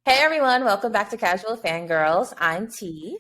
Hey everyone, welcome back to Casual Fangirls. I'm T.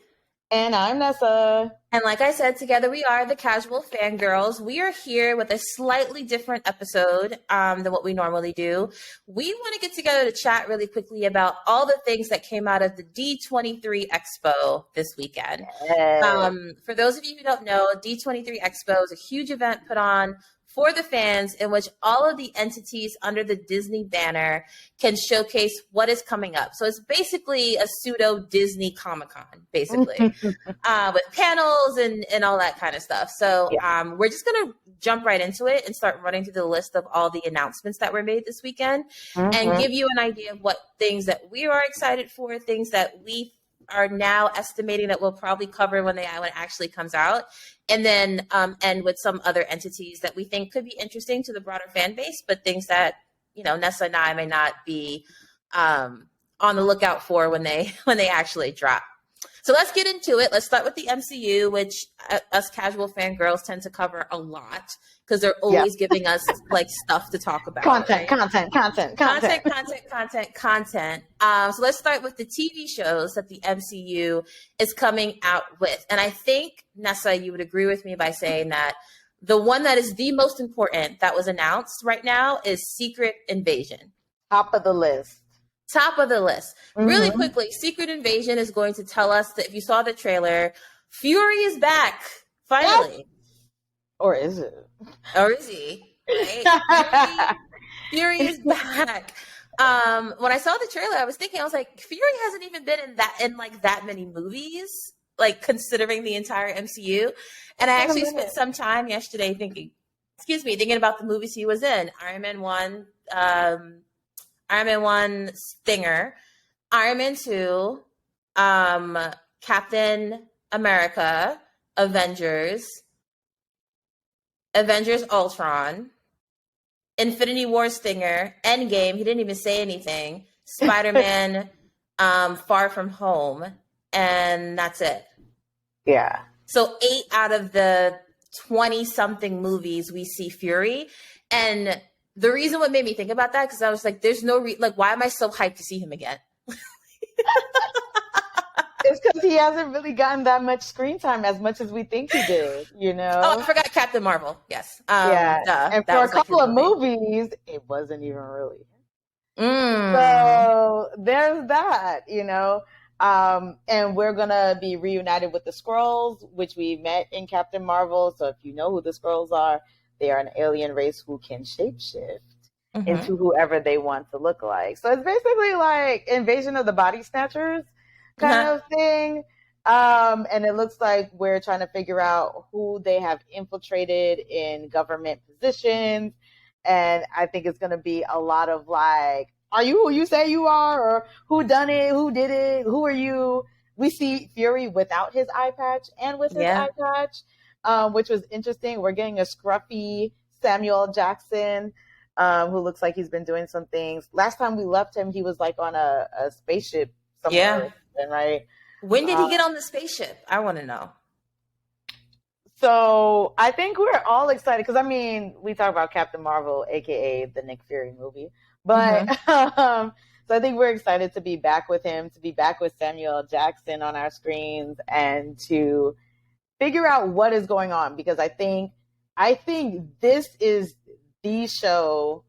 And I'm Nessa. And like I said, together we are the Casual Fangirls. We are here with a slightly different episode than what we normally do. We want to get together to chat really quickly about all the things that came out of the D23 Expo this weekend. Yes. For those of you who don't know, D23 Expo is a huge event put on for the fans in which all of the entities under the Disney banner can showcase what is coming up. So it's basically a pseudo Disney Comic-Con, basically, with panels and all that kind of stuff. So we're just going to jump right into it and start running through the list of all the announcements that were made this weekend and give you an idea of what things that we are excited for, things that we are now estimating that we'll probably cover when it actually comes out, and then end with some other entities that we think could be interesting to the broader fan base, but things that Nessa and I may not be on the lookout for when they actually drop. So let's get into it. Let's start with the MCU, which us casual fangirls tend to cover a lot because they're always giving us like stuff to talk about. Content. So let's start with the TV shows that the MCU is coming out with. And I think, Nessa, you would agree with me by saying that the one that is the most important that was announced right now is Secret Invasion. Top of the list. Really quickly, Secret Invasion is going to tell us that if you saw the trailer, Fury is back, finally. Yes. Or is it? Or is he? Right? Fury is back. When I saw the trailer, I was like, Fury hasn't even been in that many movies, like considering the entire MCU. And I actually spent some time yesterday thinking about the movies he was in. Iron Man 1, Iron Man 1 Stinger, Iron Man 2, Captain America, Avengers Ultron, Infinity War Stinger, Endgame, he didn't even say anything, Spider-Man, Far From Home, and that's it. Yeah. So 8 out of the 20-something movies we see Fury, and the reason what made me think about that, because I was like, there's no why am I so hyped to see him again? It's because he hasn't really gotten that much screen time as much as we think he did, Oh, I forgot Captain Marvel. Yes. And for a couple of movies, it wasn't even really. So there's that, and we're going to be reunited with the Skrulls, which we met in Captain Marvel. So if you know who the Skrulls are, they are an alien race who can shapeshift into whoever they want to look like. So it's basically like Invasion of the Body Snatchers kind of thing. And it looks like we're trying to figure out who they have infiltrated in government positions. And I think it's going to be a lot of like, are you who you say you are? Or who done it? Who did it? Who are you? We see Fury without his eye patch and with his eye patch, which was interesting. We're getting a scruffy Samuel Jackson, who looks like he's been doing some things. Last time we left him, he was like on a spaceship somewhere. Yeah. Right? When did he get on the spaceship? I want to know. So I think we're all excited because, we talk about Captain Marvel, a.k.a. the Nick Fury movie. But so I think we're excited to be back with him, to be back with Samuel Jackson on our screens and to figure out what is going on. Because I think this is the show,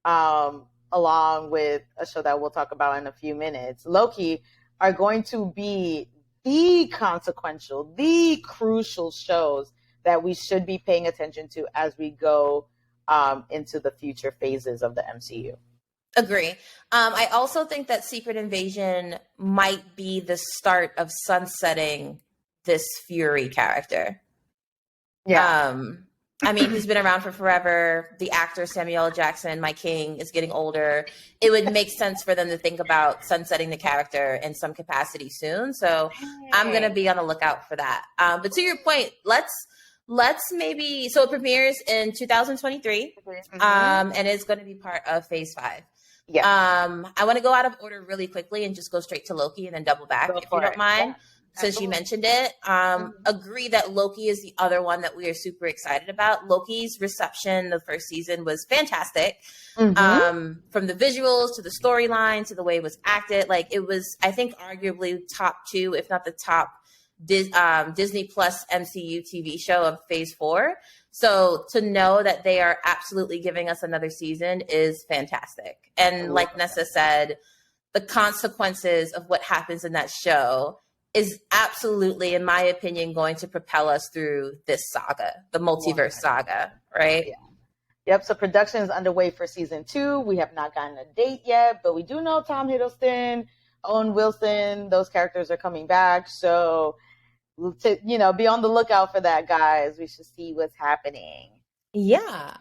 along with a show that we'll talk about in a few minutes, Loki, are going to be the consequential, the crucial shows that we should be paying attention to as we go into the future phases of the MCU. Agree. I also think that Secret Invasion might be the start of sunsetting this Fury character. Yeah. He's been around for forever. The actor Samuel Jackson, my king, is getting older. It would make sense for them to think about sunsetting the character in some capacity soon. So I'm going to be on the lookout for that. But to your point, let's maybe, so it premieres in 2023, and it's going to be part of Phase 5. Yeah. I want to go out of order really quickly and just go straight to Loki and then double back if you don't mind. since you mentioned it. Agree that Loki is the other one that we are super excited about. Loki's reception the first season was fantastic. From the visuals to the storyline to the way it was acted. Like, it was, I think, arguably top 2, if not the top Disney Plus MCU TV show of Phase 4. So to know that they are absolutely giving us another season is fantastic. And like Nessa said, the consequences of what happens in that show is absolutely, in my opinion, going to propel us through this saga, the multiverse saga, right? Yeah. Yep, so production is underway for season 2. We have not gotten a date yet, but we do know Tom Hiddleston, Owen Wilson, those characters are coming back. So, be on the lookout for that, guys. We should see what's happening. Yeah.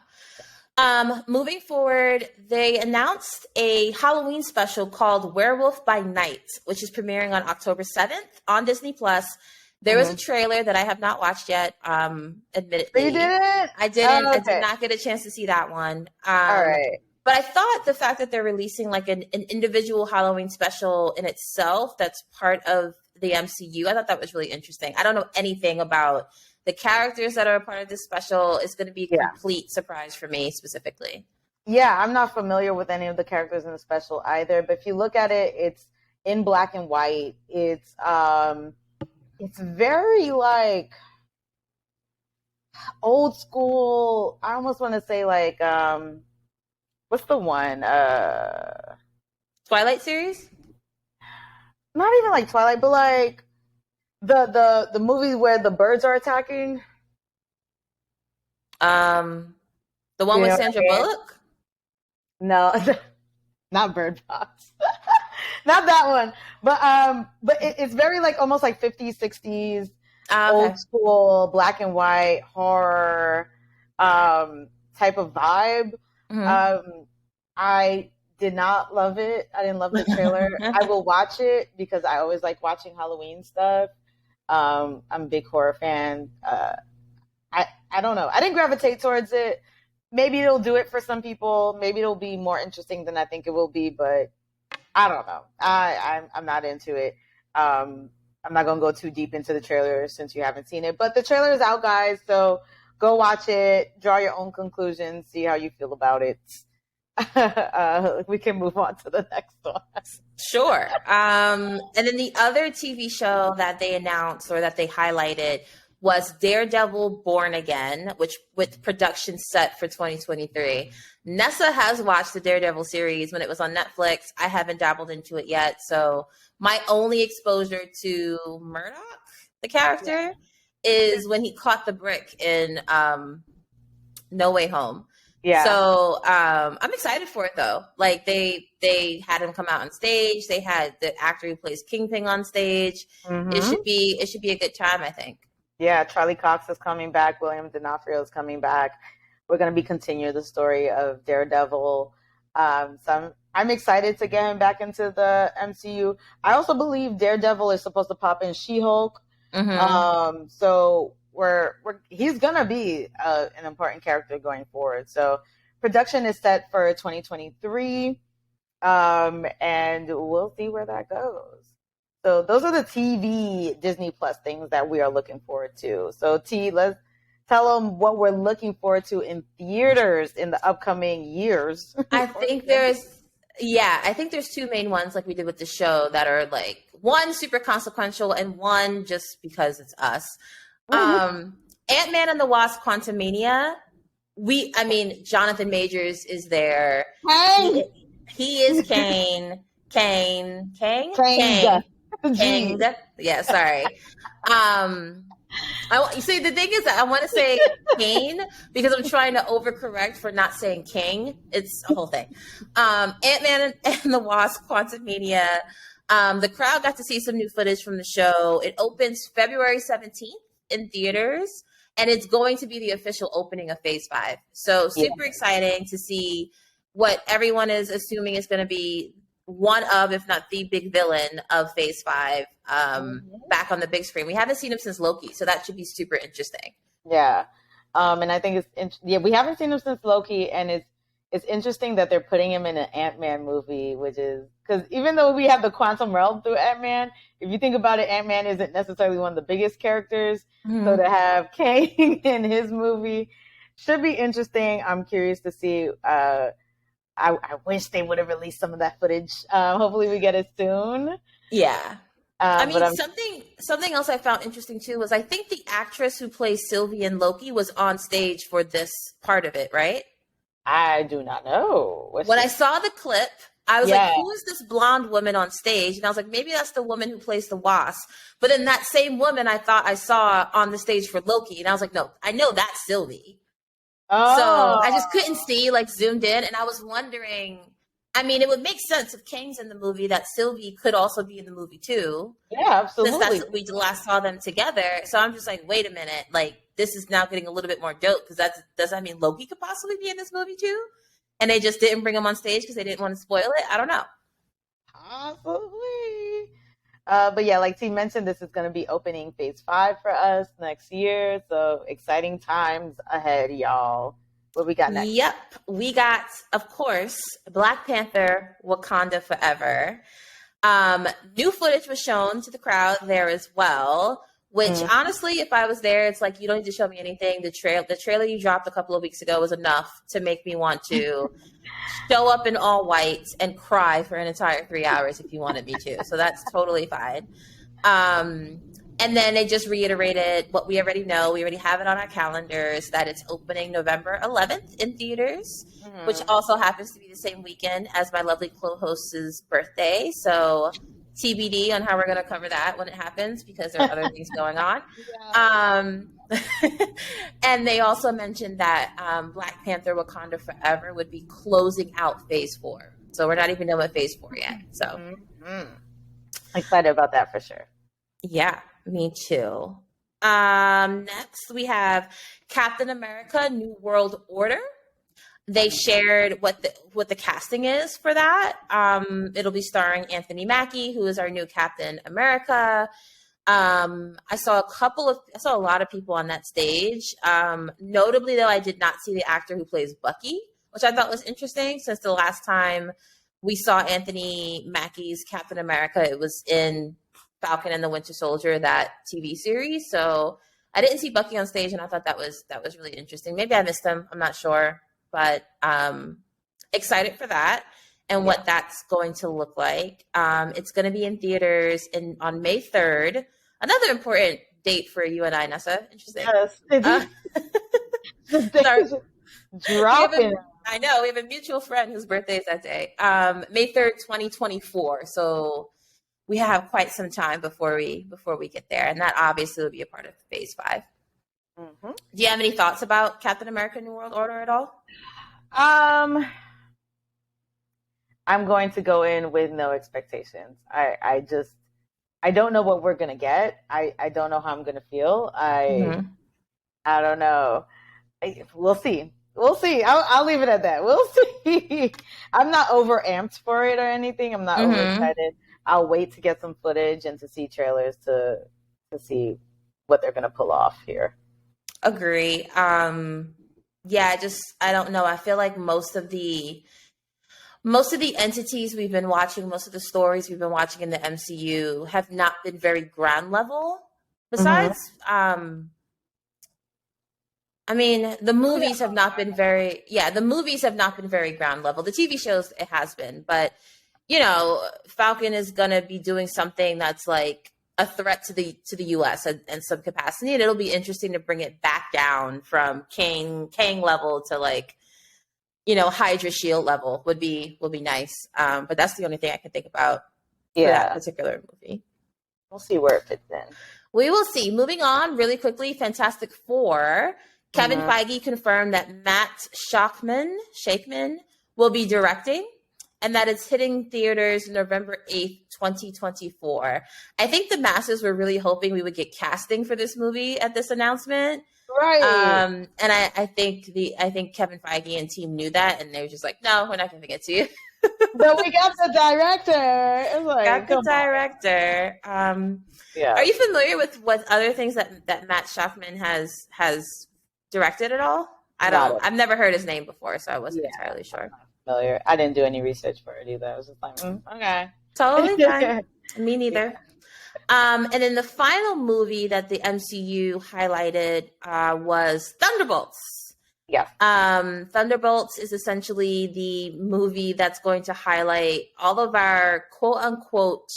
Moving forward, they announced a Halloween special called Werewolf by Night, which is premiering on October 7th on Disney Plus. There was a trailer that I have not watched yet, admittedly. You didn't? I didn't. Oh, okay. I did not get a chance to see that one. All right. But I thought the fact that they're releasing like an individual Halloween special in itself that's part of the MCU, I thought that was really interesting. I don't know anything about the characters that are a part of this special. Is going to be a complete surprise for me specifically. Yeah, I'm not familiar with any of the characters in the special either. But if you look at it, it's in black and white. It's very like old school. I almost want to say like what's the one? Twilight series? Not even like Twilight, but like the movie where the birds are attacking. The one with Sandra Bullock? No, not Bird Box. Not that one. But it's very like almost like 50s, 60s, old school, black and white horror type of vibe. I did not love it. I didn't love the trailer. I will watch it because I always like watching Halloween stuff. I'm a big horror fan. I don't know. I didn't gravitate towards it. Maybe it'll do it for some people. Maybe it'll be more interesting than I think it will be, but I don't know. I'm not into it. I'm not going to go too deep into the trailer since you haven't seen it, but the trailer is out, guys. So go watch it, draw your own conclusions, see how you feel about it. We can move on to the next one. Sure. And then the other TV show that they announced or that they highlighted was Daredevil Born Again, which with production set for 2023. Nessa has watched the Daredevil series when it was on Netflix. I haven't dabbled into it yet. So my only exposure to Murdoch, the character, is when he caught the brick in No Way Home. Yeah. So I'm excited for it though. Like they had him come out on stage. They had the actor who plays Kingpin on stage. It should be a good time, I think. Yeah, Charlie Cox is coming back. William D'Onofrio is coming back. We're going to be continuing the story of Daredevil. So I'm excited to get him back into the MCU. I also believe Daredevil is supposed to pop in She-Hulk. So he's going to be an important character going forward. So production is set for 2023. And we'll see where that goes. So those are the TV Disney Plus things that we are looking forward to. So T, let's tell them what we're looking forward to in theaters in the upcoming years. I think there's two main ones like we did with the show that are like one super consequential and one just because it's us. AntMan and the Wasp: Quantumania. Jonathan Majors is there. Hey! He is Kane. Kane. Yeah, sorry. You see, the thing is that I want to say Kane because I'm trying to overcorrect for not saying King. It's a whole thing. Ant-Man and the Wasp: Quantumania. The crowd got to see some new footage from the show. It opens February 17th in theaters, and it's going to be the official opening of Phase 5. So super exciting to see what everyone is assuming is going to be one of, if not the big villain of Phase 5 back on the big screen. We haven't seen him since Loki, so that should be super interesting. Yeah. And I think we haven't seen him since Loki, and it's it's interesting that they're putting him in an Ant-Man movie, which is because even though we have the quantum realm through Ant-Man, if you think about it, Ant-Man isn't necessarily one of the biggest characters. Mm-hmm. So to have Kang in his movie should be interesting. I'm curious to see. I wish they would have released some of that footage. Hopefully we get it soon. Yeah. I mean, But something else I found interesting too was I think the actress who plays Sylvie in Loki was on stage for this part of it, right? I do not know. When I saw the clip, I was like, who is this blonde woman on stage? And I was like, maybe that's the woman who plays the Wasp. But then that same woman I thought I saw on the stage for Loki. And I was like, no, I know that's Sylvie. Oh. So I just couldn't see, like, zoomed in. And I was wondering, I mean, it would make sense if Kang's in the movie that Sylvie could also be in the movie too. Yeah, absolutely. Since that's we last saw them together. So I'm just like, wait a minute. Like, this is now getting a little bit more dope because does that mean Loki could possibly be in this movie too? And they just didn't bring him on stage because they didn't want to spoil it? I don't know. Possibly. But yeah, like T mentioned, this is going to be opening phase 5 for us next year. So exciting times ahead, y'all. What we got next? Yep. We got, of course, Black Panther, Wakanda Forever. New footage was shown to the crowd there as well, which honestly, if I was there, it's like, you don't need to show me anything. The trailer you dropped a couple of weeks ago was enough to make me want to show up in all white and cry for an entire 3 hours if you wanted me to. So that's totally fine. And then they just reiterated what we already know. We already have it on our calendars that it's opening November 11th in theaters, which also happens to be the same weekend as my lovely co-host's birthday. So TBD on how we're going to cover that when it happens because there are other things going on. And they also mentioned that Black Panther Wakanda Forever would be closing out phase 4. So we're not even done with phase 4 yet. So excited about that for sure. Yeah, me too. Next we have Captain America New World Order. They shared what the casting is for that. It'll be starring Anthony Mackie, who is our new Captain America. I saw a lot of people on that stage. Notably, though, I did not see the actor who plays Bucky, which I thought was interesting since the last time we saw Anthony Mackie's Captain America, it was in Falcon and the Winter Soldier, that TV series. So I didn't see Bucky on stage, and I thought that was really interesting. Maybe I missed him. I'm not sure, but excited for that and what that's going to look like. It's going to be in theaters on May 3rd. Another important date for you and I, Nessa. Interesting. Yes. Dropping. I know. We have a mutual friend whose birthday is that day. May 3rd, 2024. So we have quite some time before we get there. And that obviously will be a part of phase 5. Do you have any thoughts about Captain America New World Order at all? I'm going to go in with no expectations. I don't know what we're going to get. I don't know how I'm going to feel. I don't know. We'll see. I'll leave it at that. We'll see. I'm not over amped for it or anything. I'm not over excited. I'll wait to get some footage and to see trailers to see what they're going to pull off here. Agree. Yeah, I don't know. I feel like most of the entities we've been watching, most of the stories we've been watching in the MCU have not been very ground level. Besides, I mean, the movies have not been very, ground level. The TV shows, it has been, but you know, Falcon is going to be doing something that's like a threat to the U.S. in some capacity, and it'll be interesting to bring it back down from Kang level to, like, you know, Hydra Shield level would be nice. But that's the only thing I can think about for that particular movie. We'll see where it fits in. We will see. Moving on really quickly, Fantastic Four. Kevin Feige confirmed that Matt Shakman will be directing, and that it's hitting theaters November 8th, 2024. I think the masses were really hoping we would get casting for this movie at this announcement. Right. And I think Kevin Feige and team knew that, and they were just like, no, we're not giving it to you. But we got the director. It's like, got the director. Are you familiar with what other things that Matt Shakman has directed at all? Got it. I've never heard his name before, so I wasn't Yeah, entirely I'm sure. not familiar. I didn't do any research for it either. I was just like, okay. Totally fine. Me Yeah. neither. And then the final movie that the MCU highlighted was Thunderbolts. Yes. Thunderbolts is essentially the movie that's going to highlight all of our quote unquote,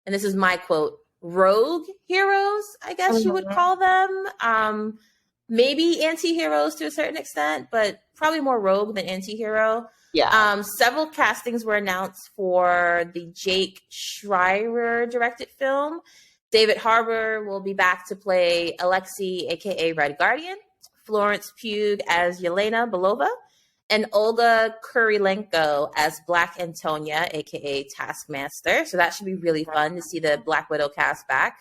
and this is my quote, rogue heroes, I guess you would call them. Maybe anti-heroes to a certain extent, but probably more rogue than anti-hero. Yeah. Several castings were announced for the Jake Schreier directed film. David Harbour will be back to play Alexei, aka Red Guardian, Florence Pugh as Yelena Belova, and Olga Kurilenko as Black Antonia, aka Taskmaster. So that should be really fun to see the Black Widow cast back.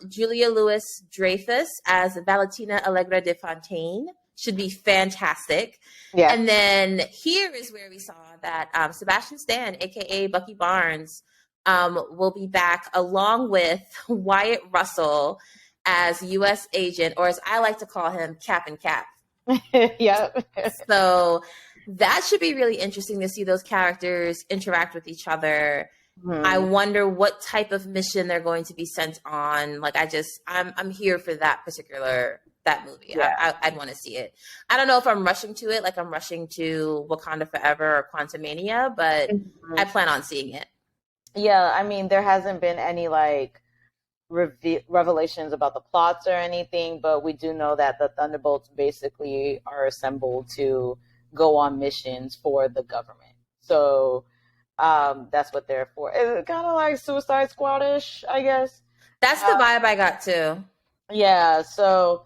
Julia Louis-Dreyfus as Valentina Allegra de Fontaine should be fantastic. Yeah. And then here is where we saw that Sebastian Stan, aka Bucky Barnes, will be back along with Wyatt Russell as U.S. agent, or as I like to call him, Cap and Cap. Yep. So that should be really interesting to see those characters interact with each other. I wonder what type of mission they're going to be sent on. Like, I'm here for that movie. Yeah. I'd want to see it. I don't know if I'm rushing to it, like I'm rushing to Wakanda Forever or Quantumania, but I plan on seeing it. Yeah, I mean, there hasn't been any like revelations about the plots or anything, but we do know that the Thunderbolts basically are assembled to go on missions for the government. So that's what they're for. It's kind of like Suicide Squad-ish, I guess. That's the vibe I got too. Yeah, so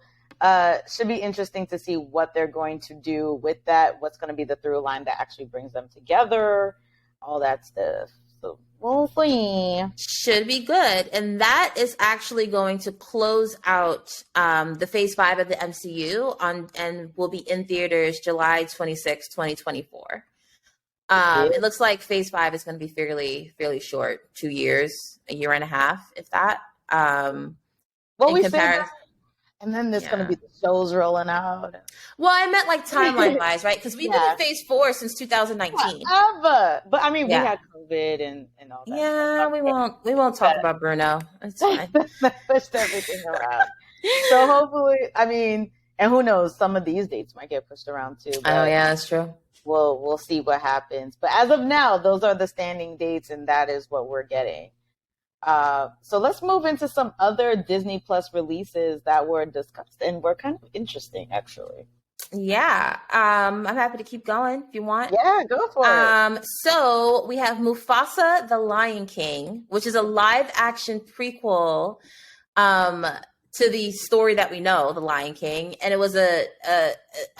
should be interesting to see what they're going to do with that, what's going to be the through line that actually brings them together, all that stuff. So we'll see. Should be good. And that is actually going to close out the Phase 5 of the MCU and will be in theaters July 26, 2024. It looks like Phase 5 is going to be fairly short, 2 years, a year and a half, if that. Well, we said that. And then there's going to be the shows rolling out. Well, I meant like timeline wise, right? Because we've been in Phase 4 since 2019. Ever. But I mean, we had COVID and all that. Yeah, we won't talk about Bruno. It's fine. Pushed everything around. So hopefully, I mean, and who knows, some of these dates might get pushed around too. Oh yeah, that's true. We'll see what happens. But as of now, those are the standing dates, and that is what we're getting. So let's move into some other Disney Plus releases that were discussed and were kind of interesting, actually. Yeah, I'm happy to keep going if you want. Yeah, go for it. So we have Mufasa the Lion King, which is a live action prequel to the story that we know, The Lion King, and it was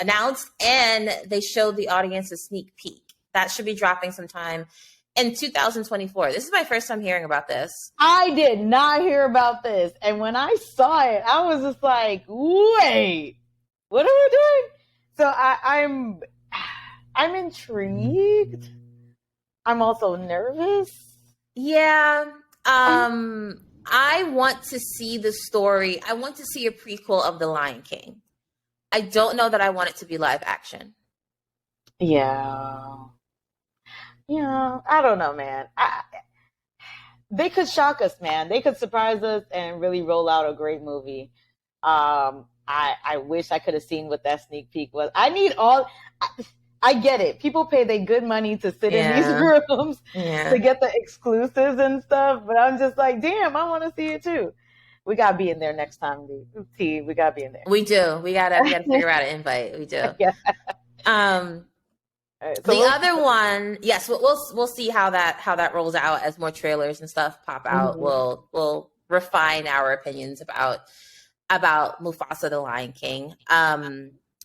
announced and they showed the audience a sneak peek. That should be dropping sometime in 2024. This is my first time hearing about this. I did not hear about this. And when I saw it, I was just like, wait, what are we doing? So I'm intrigued. I'm also nervous. Yeah. I want to see the story. I want to see a prequel of The Lion King. I don't know that I want it to be live action. Yeah. Yeah, I don't know, man. They could shock us, man. They could surprise us and really roll out a great movie. I wish I could have seen what that sneak peek was. I get it. People pay their good money to sit in these rooms to get the exclusives and stuff, but I'm just like, damn, I want to see it too. We gotta be in there next time, T. We gotta be in there. We do. We gotta figure out an invite. We do. Yeah. Right, so the other one, yes, we'll see how that rolls out as more trailers and stuff pop out. Mm-hmm. We'll refine our opinions about Mufasa the Lion King.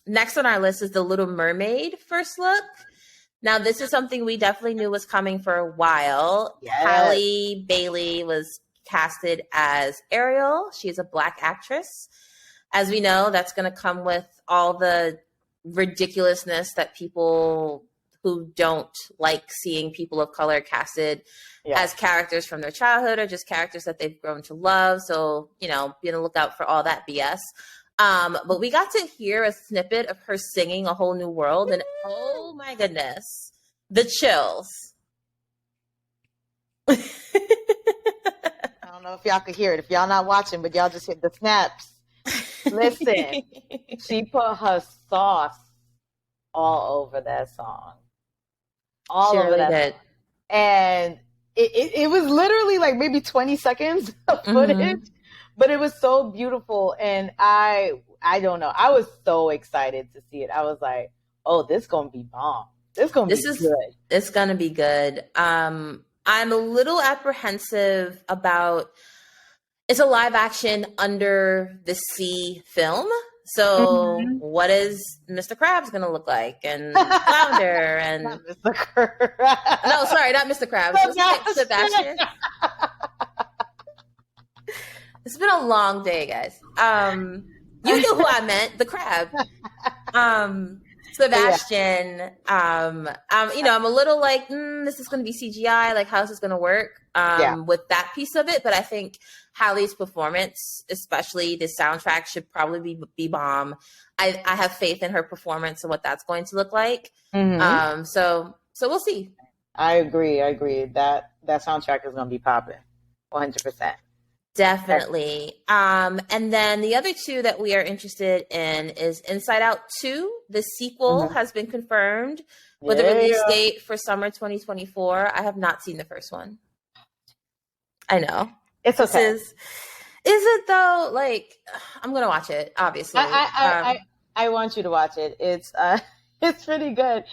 Next on our list is the Little Mermaid first look. Now, this is something we definitely knew was coming for a while. Yes. Halle Bailey was casted as Ariel. She is a Black actress. As we know, that's going to come with all the ridiculousness that people who don't like seeing people of color casted as characters from their childhood or just characters that they've grown to love. So, be on the lookout for all that BS. But we got to hear a snippet of her singing A Whole New World, and oh my goodness, the chills. I don't know if y'all could hear it. If y'all not watching, but y'all just hit the snaps. Listen, she put her sauce all over that song. All she over really that did. song. And it was literally like maybe 20 seconds of footage, but it was so beautiful. And I don't know. I was so excited to see it. I was like, oh, this is going to be bomb. This is good. It's going to be good. I'm a little apprehensive about, it's a live action under the sea film. So what is Mr. Krabs going to look like? And Flounder and... Not Mr. Krabs. No, sorry, not Mr. Krabs. Sebastian. It's been a long day, guys. You knew who I meant, the crab. Sebastian. You know, I'm a little like, this is going to be CGI. Like, how's this going to work? With that piece of it, but I think Halle's performance, especially the soundtrack, should probably be bomb. I have faith in her performance and what that's going to look like. So we'll see. I agree. That soundtrack is going to be popping, 100%. Definitely. And then the other two that we are interested in is Inside Out 2. The sequel has been confirmed with a release date for summer 2024. I have not seen the first one. I know. It's okay. Is it though? Like, I'm gonna watch it. Obviously, I want you to watch it. It's pretty good.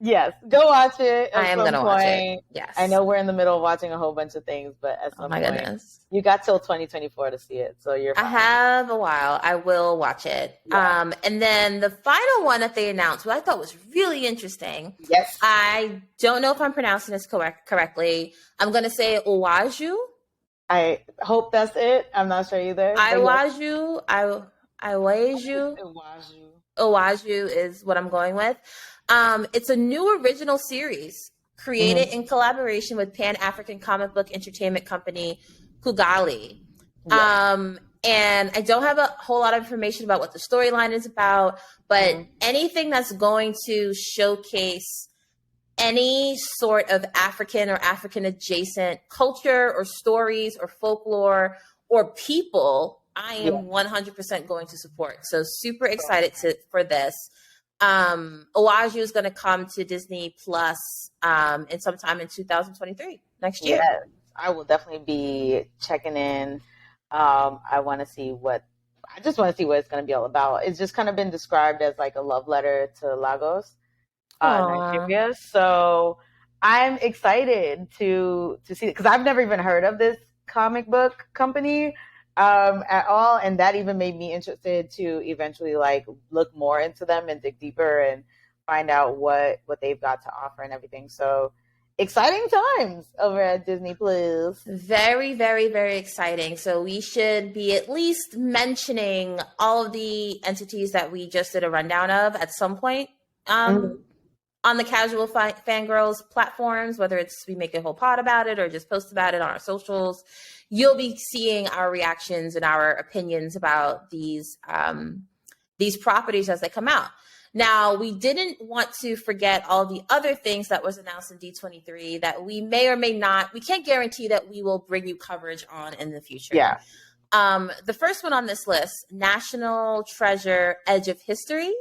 Yes, go watch it. I am gonna watch it. Yes, I know we're in the middle of watching a whole bunch of things, but at some point, goodness, you got till 2024 to see it, so you're fine. I have a while. I will watch it. Yeah. And then the final one that they announced, what I thought was really interesting. Yes, I don't know if I'm pronouncing this correctly. I'm gonna say Owaju. I hope that's it. I'm not sure either. Owaju is what I'm going with. It's a new original series created in collaboration with Pan-African comic book entertainment company Kugali. And I don't have a whole lot of information about what the storyline is about, but anything that's going to showcase any sort of African or African adjacent culture or stories or folklore or people, I am 100% going to support. So super excited for this. Owaju is going to come to Disney Plus in sometime in 2023, next year. Yes, I will definitely be checking in. I just want to see what it's going to be all about. It's just kind of been described as like a love letter to Lagos, Nigeria. So I'm excited to see it because I've never even heard of this comic book company at all, and that even made me interested to eventually like look more into them and dig deeper and find out what they've got to offer and everything. So exciting times over at Disney Plus. Very, very, very exciting. So we should be at least mentioning all of the entities that we just did a rundown of at some point on the Casual Fangirls platforms, whether it's we make a whole pod about it or just post about it on our socials. You'll be seeing our reactions and our opinions about these properties as they come out. Now, we didn't want to forget all the other things that was announced in D23 that we may or may not, we can't guarantee that we will bring you coverage on in the future. Yeah. The first one on this list, National Treasure Edge of History.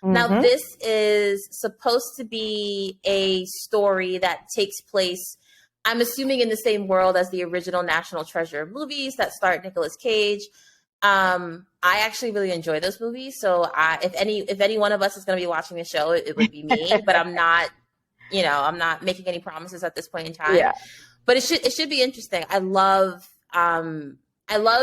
Now, this is supposed to be a story that takes place, I'm assuming, in the same world as the original National Treasure movies that starred Nicolas Cage. I actually really enjoy those movies. So if any one of us is going to be watching the show, it would be me, but I'm not making any promises at this point in time. Yeah. But it should be interesting. I love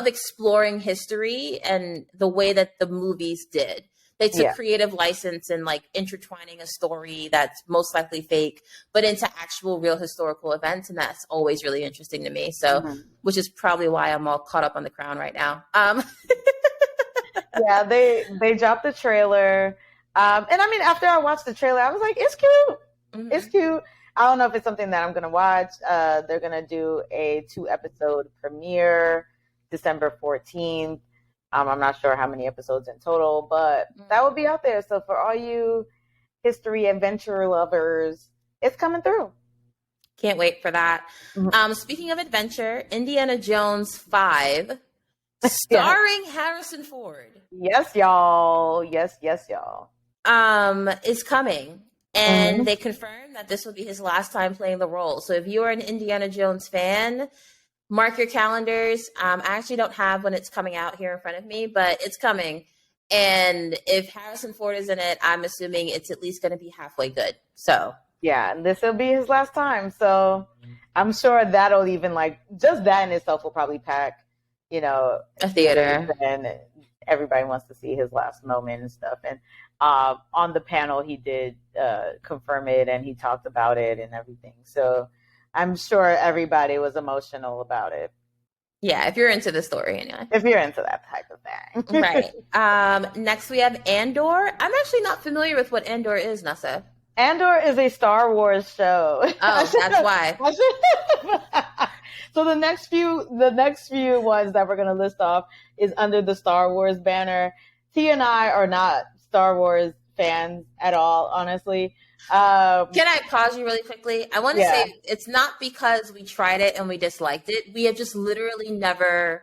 exploring history and the way that the movies did. They took creative license and like intertwining a story that's most likely fake, but into actual real historical events. And that's always really interesting to me. So, which is probably why I'm all caught up on The Crown right now. Yeah, they dropped the trailer. And I mean, after I watched the trailer, I was like, it's cute. It's cute. I don't know if it's something that I'm going to watch. They're going to do a 2-episode premiere December 14th. I'm not sure how many episodes in total, but that will be out there. So for all you history adventure lovers, it's coming through. Can't wait for that. Speaking of adventure, Indiana Jones 5, starring Harrison Ford. Yes, y'all. Yes, y'all. Is coming. And they confirmed that this will be his last time playing the role. So if you are an Indiana Jones fan, mark your calendars. I actually don't have when it's coming out here in front of me, but it's coming. And if Harrison Ford is in it, I'm assuming it's at least going to be halfway good. So yeah, and this will be his last time. So I'm sure that'll even just that in itself will probably pack, a theater. And everybody wants to see his last moment and stuff. And on the panel, he did confirm it, and he talked about it and everything. So I'm sure everybody was emotional about it. Yeah, if you're into the story, anyway. If you're into that type of thing. Right. Next, we have Andor. I'm actually not familiar with what Andor is, Nessa. Andor is a Star Wars show. Oh, that's why. So the next few ones that we're going to list off is under the Star Wars banner. T and I are not Star Wars fans at all, honestly. Can I pause you really quickly? I want to say it's not because we tried it and we disliked it. We have just literally never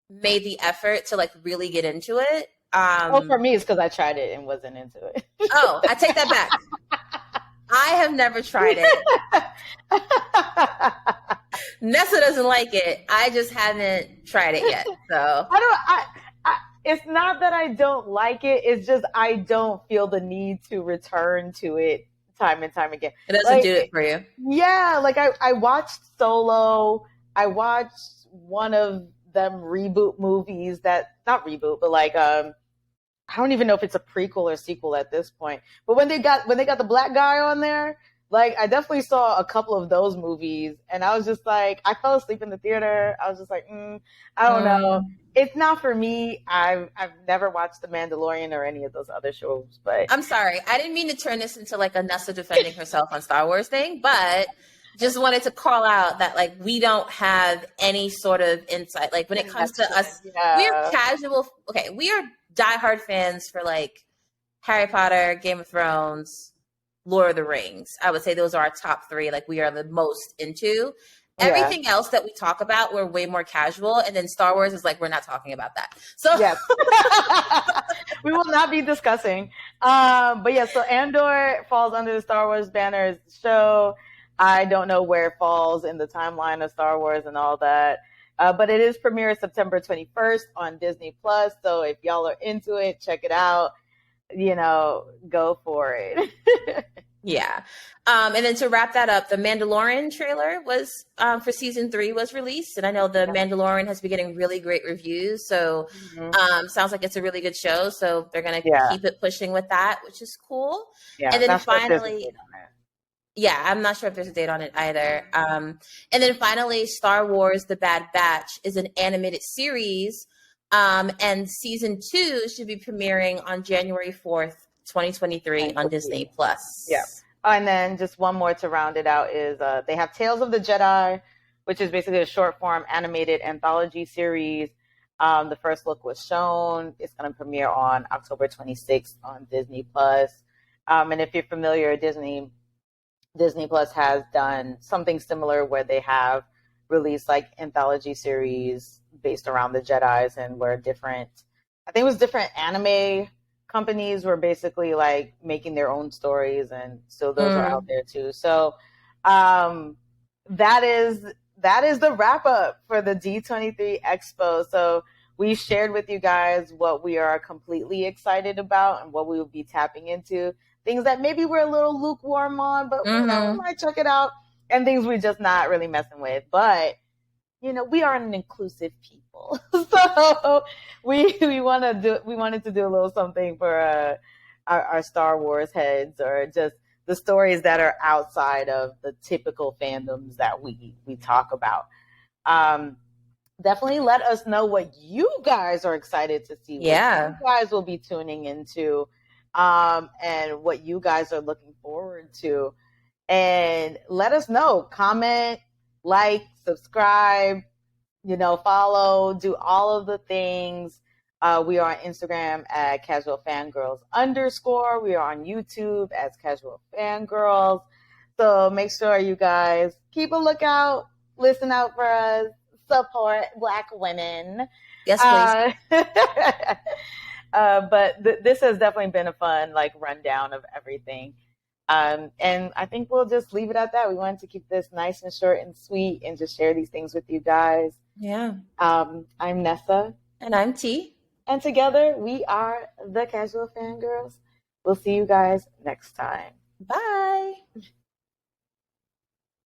made the effort to really get into it. For me, it's because I tried it and wasn't into it. Oh, I take that back. I have never tried it. Nessa doesn't like it. I just haven't tried it yet. So it's not that I don't like it. It's just I don't feel the need to return to it time and time again. It doesn't do it for you. Yeah, I watched Solo. I watched one of them reboot movies not reboot, but I don't even know if it's a prequel or sequel at this point. But when they got the black guy on there, I definitely saw a couple of those movies, and I was just I fell asleep in the theater. I was just I don't know. It's not for me. I've never watched The Mandalorian or any of those other shows, but I'm sorry. I didn't mean to turn this into a Nessa defending herself on Star Wars thing, but just wanted to call out that we don't have any sort of insight. When it comes to us, we're casual. Okay, we are diehard fans for Harry Potter, Game of Thrones, Lord of the Rings. I would say those are our top three. We are the most into. Everything else that we talk about, we're way more casual. And then Star Wars is we're not talking about that. So yes. We will not be discussing. But yeah, so Andor falls under the Star Wars banner show. I don't know where it falls in the timeline of Star Wars and all that. But it is premiered September 21st on Disney Plus. So if y'all are into it, check it out. Go for it. Yeah. And then to wrap that up, the Mandalorian trailer was for season 3 was released. And I know the Mandalorian has been getting really great reviews. So sounds like it's a really good show. So they're going to keep it pushing with that, which is cool. Yeah, and then finally, I'm not sure if there's a date on it either. And then finally, Star Wars The Bad Batch is an animated series. And season 2 should be premiering on January 4th, 2023 on Disney Plus. Yeah. And then just one more to round it out is they have Tales of the Jedi, which is basically a short form animated anthology series. The first look was shown. It's going to premiere on October 26th on Disney Plus. And if you're familiar, Disney Plus has done something similar where they have released anthology series based around the Jedis, and where different anime companies were basically making their own stories, and so those are out there too. So that is the wrap up for the D23 Expo. So we've shared with you guys what we are completely excited about and what we will be tapping into, things that maybe we're a little lukewarm on, but we might check it out, and things we're just not really messing with. But we are an inclusive people, so we wanted to do a little something for our Star Wars heads, or just the stories that are outside of the typical fandoms that we talk about. Definitely let us know what you guys are excited to see. Yeah, what you guys will be tuning into, and what you guys are looking forward to, and let us know. Comment, like, subscribe, follow, do all of the things. We are on Instagram at Casual Fangirls _. We are on YouTube as Casual Fangirls. So make sure you guys keep a lookout, listen out for us, support Black women. Yes, please. But this has definitely been a fun rundown of everything. And I think we'll just leave it at that. We wanted to keep this nice and short and sweet and just share these things with you guys. Yeah. I'm Nessa. And I'm T. And together we are the Casual Fangirls. We'll see you guys next time. Bye.